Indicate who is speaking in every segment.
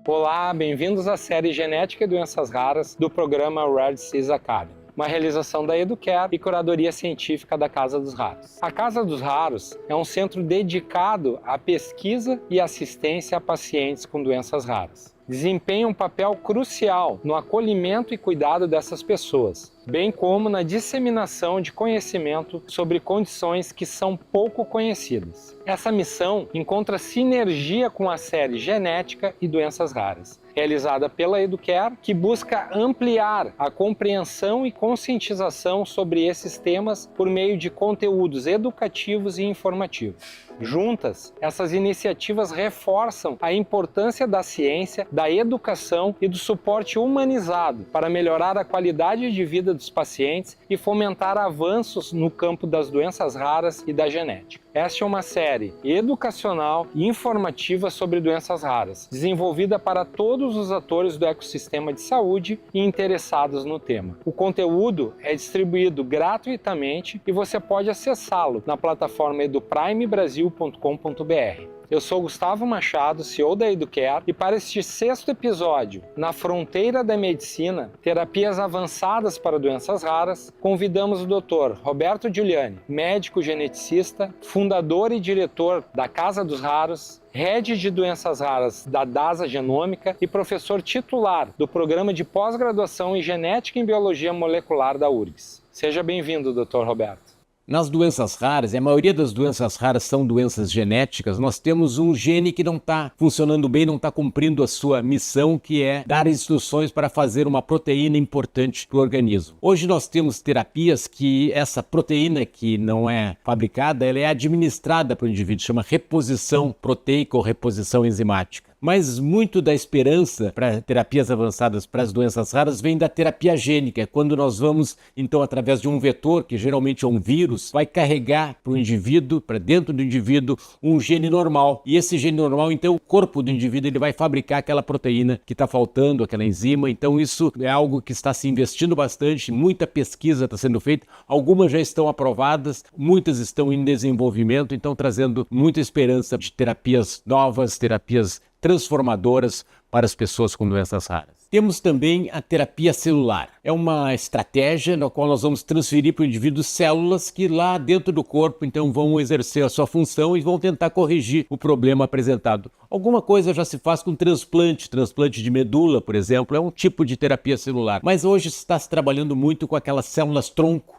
Speaker 1: Olá, bem-vindos à série Genética e Doenças Raras do programa Rare Disease Academy, uma realização da Educare e curadoria científica da Casa dos Raros. A Casa dos Raros é um centro dedicado à pesquisa e assistência a pacientes com doenças raras. Desempenha um papel crucial no acolhimento e cuidado dessas pessoas, bem como na disseminação de conhecimento sobre condições que são pouco conhecidas. Essa missão encontra sinergia com a série Genética e Doenças Raras, realizada pela Educare, que busca ampliar a compreensão e conscientização sobre esses temas por meio de conteúdos educativos e informativos. Juntas, essas iniciativas reforçam a importância da ciência, da educação e do suporte humanizado para melhorar a qualidade de vida dos pacientes e fomentar avanços no campo das doenças raras e da genética. Esta é uma série educacional e informativa sobre doenças raras, desenvolvida para todos os atores do ecossistema de saúde e interessados no tema. O conteúdo é distribuído gratuitamente e você pode acessá-lo na plataforma eduprimebrasil.com.br. Eu sou Gustavo Machado, CEO da Educare, e para este 6º episódio, Na Fronteira da Medicina, Terapias Avançadas para Doenças Raras, convidamos o Dr. Roberto Giuliani, médico geneticista, fundador e diretor da Casa dos Raros, Head de Doenças Raras da DASA Genômica e professor titular do Programa de Pós-Graduação em Genética e Biologia Molecular da URGS. Seja bem-vindo, Dr. Roberto.
Speaker 2: Nas doenças raras, e a maioria das doenças raras são doenças genéticas, nós temos um gene que não está funcionando bem, não está cumprindo a sua missão, que é dar instruções para fazer uma proteína importante para o organismo. Hoje nós temos terapias que essa proteína que não é fabricada, ela é administrada para o indivíduo, chama reposição proteica ou reposição enzimática. Mas muito da esperança para terapias avançadas para as doenças raras vem da terapia gênica, quando nós vamos, então, através de um vetor, que geralmente é um vírus, vai carregar para o indivíduo, para dentro do indivíduo, um gene normal. E esse gene normal, então, o corpo do indivíduo ele vai fabricar aquela proteína que está faltando, aquela enzima. Então, isso é algo que está se investindo bastante, muita pesquisa está sendo feita, algumas já estão aprovadas, muitas estão em desenvolvimento, então trazendo muita esperança de terapias novas, terapias transformadoras para as pessoas com doenças raras. Temos também a terapia celular. É uma estratégia na qual nós vamos transferir para o indivíduo células que lá dentro do corpo então vão exercer a sua função e vão tentar corrigir o problema apresentado. Alguma coisa já se faz com transplante de medula, por exemplo, é um tipo de terapia celular. Mas hoje está se trabalhando muito com aquelas células tronco,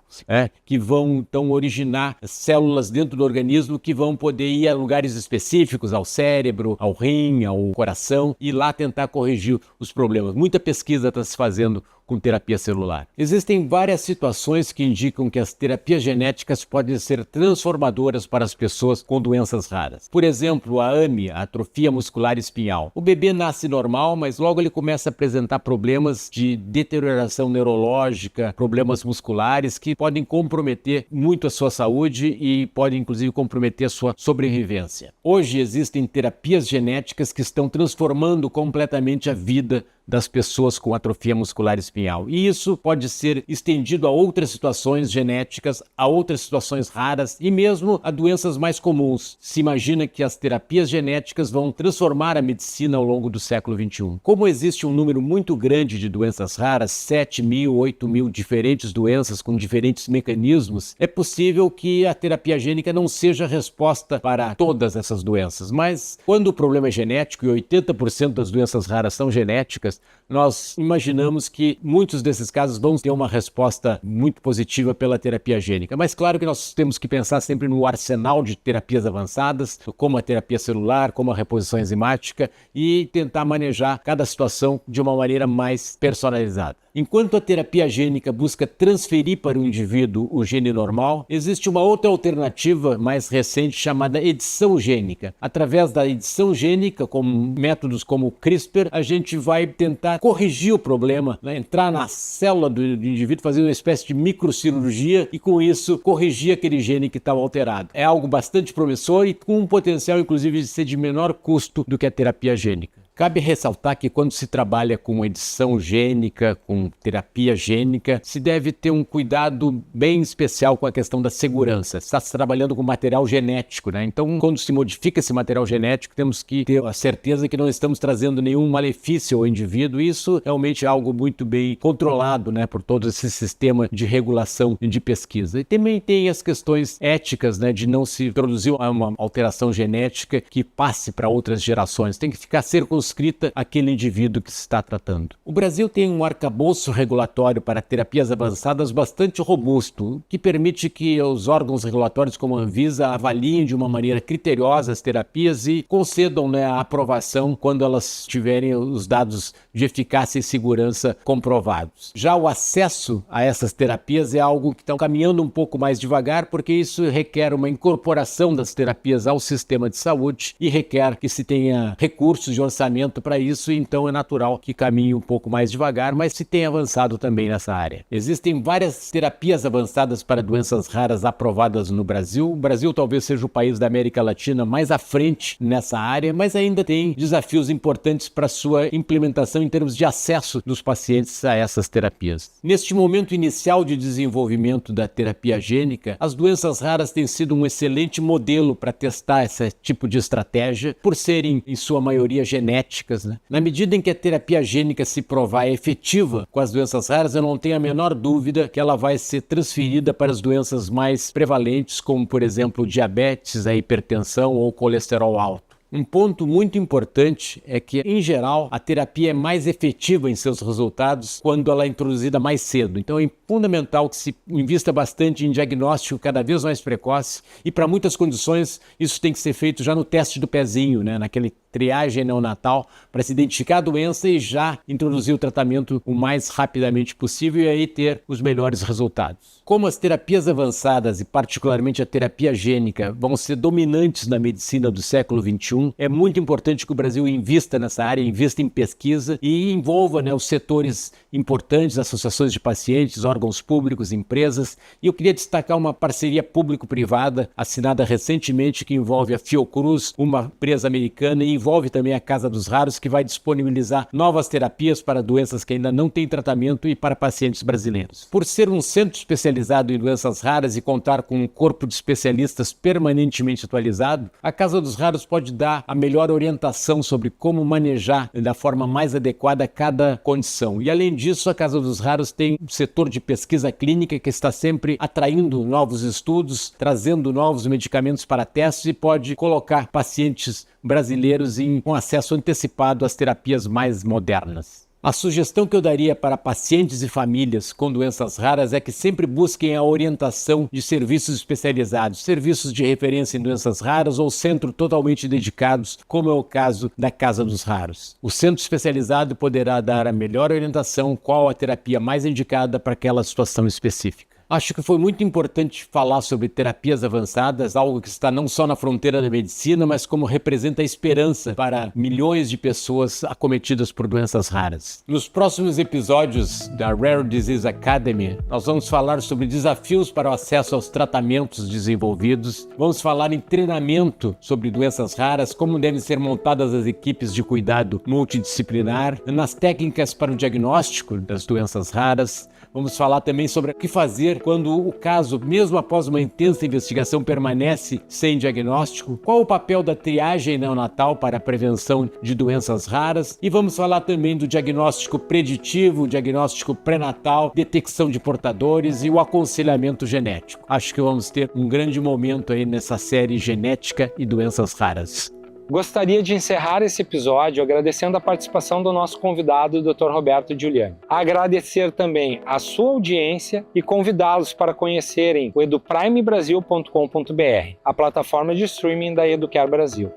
Speaker 2: que vão então originar células dentro do organismo que vão poder ir a lugares específicos, ao cérebro, ao rim, ao coração, e lá tentar corrigir os problemas. Muita pesquisa está se fazendo com terapia celular. Existem várias situações que indicam que as terapias genéticas podem ser transformadoras para as pessoas com doenças raras. Por exemplo, a AMI, a atrofia muscular espinhal. O bebê nasce normal, mas logo ele começa a apresentar problemas de deterioração neurológica, problemas musculares que podem comprometer muito a sua saúde e podem inclusive comprometer a sua sobrevivência. Hoje existem terapias genéticas que estão transformando completamente a vida das pessoas com atrofia muscular espinhal. E isso pode ser estendido a outras situações genéticas, a outras situações raras e mesmo a doenças mais comuns. Se imagina que as terapias genéticas vão transformar a medicina ao longo do século XXI. Como existe um número muito grande de doenças raras, 7.000, 8.000 diferentes doenças com diferentes mecanismos, é possível que a terapia gênica não seja a resposta para todas essas doenças. Mas quando o problema é genético e 80% das doenças raras são genéticas, nós imaginamos que muitos desses casos vão ter uma resposta muito positiva pela terapia gênica. Mas claro que nós temos que pensar sempre no arsenal de terapias avançadas, como a terapia celular, como a reposição enzimática, e tentar manejar cada situação de uma maneira mais personalizada. Enquanto a terapia gênica busca transferir para o indivíduo o gene normal, existe uma outra alternativa mais recente chamada edição gênica. Através da edição gênica, com métodos como o CRISPR, a gente vai tentar corrigir o problema, entrar na célula do indivíduo, fazer uma espécie de microcirurgia e com isso corrigir aquele gene que estava alterado. É algo bastante promissor e com um potencial inclusive de ser de menor custo do que a terapia gênica. Cabe ressaltar que quando se trabalha com edição gênica, com terapia gênica, se deve ter um cuidado bem especial com a questão da segurança. Está se trabalhando com material genético, né? Então, quando se modifica esse material genético, temos que ter a certeza que não estamos trazendo nenhum malefício ao indivíduo. Isso realmente é algo muito bem controlado, né, por todo esse sistema de regulação de pesquisa. E também tem as questões éticas, né, de não se introduzir uma alteração genética que passe para outras gerações. Tem que ficar circunscrita àquele indivíduo que se está tratando. O Brasil tem um arcabouço regulatório para terapias avançadas bastante robusto, que permite que os órgãos regulatórios como a Anvisa avaliem de uma maneira criteriosa as terapias e concedam, né, a aprovação quando elas tiverem os dados de eficácia e segurança comprovados. Já o acesso a essas terapias é algo que está caminhando um pouco mais devagar, porque isso requer uma incorporação das terapias ao sistema de saúde e requer que se tenha recursos de orçamento para isso, então é natural que caminhe um pouco mais devagar, mas se tem avançado também nessa área. Existem várias terapias avançadas para doenças raras aprovadas no Brasil. O Brasil talvez seja o país da América Latina mais à frente nessa área, mas ainda tem desafios importantes para sua implementação em termos de acesso dos pacientes a essas terapias. Neste momento inicial de desenvolvimento da terapia gênica, as doenças raras têm sido um excelente modelo para testar esse tipo de estratégia, por serem, em sua maioria, genéticas, né? Na medida em que a terapia gênica se provar efetiva com as doenças raras, eu não tenho a menor dúvida que ela vai ser transferida para as doenças mais prevalentes, como, por exemplo, diabetes, a hipertensão ou colesterol alto. Um ponto muito importante é que, em geral, a terapia é mais efetiva em seus resultados quando ela é introduzida mais cedo. Então é fundamental que se invista bastante em diagnóstico cada vez mais precoce e, para muitas condições, isso tem que ser feito já no teste do pezinho, né? Naquele triagem neonatal, para se identificar a doença e já introduzir o tratamento o mais rapidamente possível e aí ter os melhores resultados. Como as terapias avançadas e particularmente a terapia gênica vão ser dominantes na medicina do século XXI, é muito importante que o Brasil invista nessa área, invista em pesquisa e envolva, né, os setores importantes, associações de pacientes, órgãos públicos, empresas. E eu queria destacar uma parceria público-privada assinada recentemente que envolve a Fiocruz, uma empresa americana, e envolve também a Casa dos Raros, que vai disponibilizar novas terapias para doenças que ainda não têm tratamento e para pacientes brasileiros. Por ser um centro especializado em doenças raras e contar com um corpo de especialistas permanentemente atualizado, a Casa dos Raros pode dar a melhor orientação sobre como manejar da forma mais adequada cada condição. E além disso, a Casa dos Raros tem um setor de pesquisa clínica que está sempre atraindo novos estudos, trazendo novos medicamentos para testes e pode colocar pacientes brasileiros com acesso antecipado às terapias mais modernas. A sugestão que eu daria para pacientes e famílias com doenças raras é que sempre busquem a orientação de serviços especializados, serviços de referência em doenças raras ou centros totalmente dedicados, como é o caso da Casa dos Raros. O centro especializado poderá dar a melhor orientação, qual a terapia mais indicada para aquela situação específica. Acho que foi muito importante falar sobre terapias avançadas, algo que está não só na fronteira da medicina, mas como representa a esperança para milhões de pessoas acometidas por doenças raras. Nos próximos episódios da Rare Disease Academy, nós vamos falar sobre desafios para o acesso aos tratamentos desenvolvidos, vamos falar em treinamento sobre doenças raras, como devem ser montadas as equipes de cuidado multidisciplinar, nas técnicas para o diagnóstico das doenças raras. Vamos falar também sobre o que fazer quando o caso, mesmo após uma intensa investigação, permanece sem diagnóstico, qual o papel da triagem neonatal para a prevenção de doenças raras, e vamos falar também do diagnóstico preditivo, diagnóstico pré-natal, detecção de portadores e o aconselhamento genético. Acho que vamos ter um grande momento aí nessa série Genética e Doenças Raras.
Speaker 1: Gostaria de encerrar esse episódio agradecendo a participação do nosso convidado, Dr. Roberto Giuliani. Agradecer também a sua audiência e convidá-los para conhecerem o eduprimebrasil.com.br, a plataforma de streaming da Educare Brasil.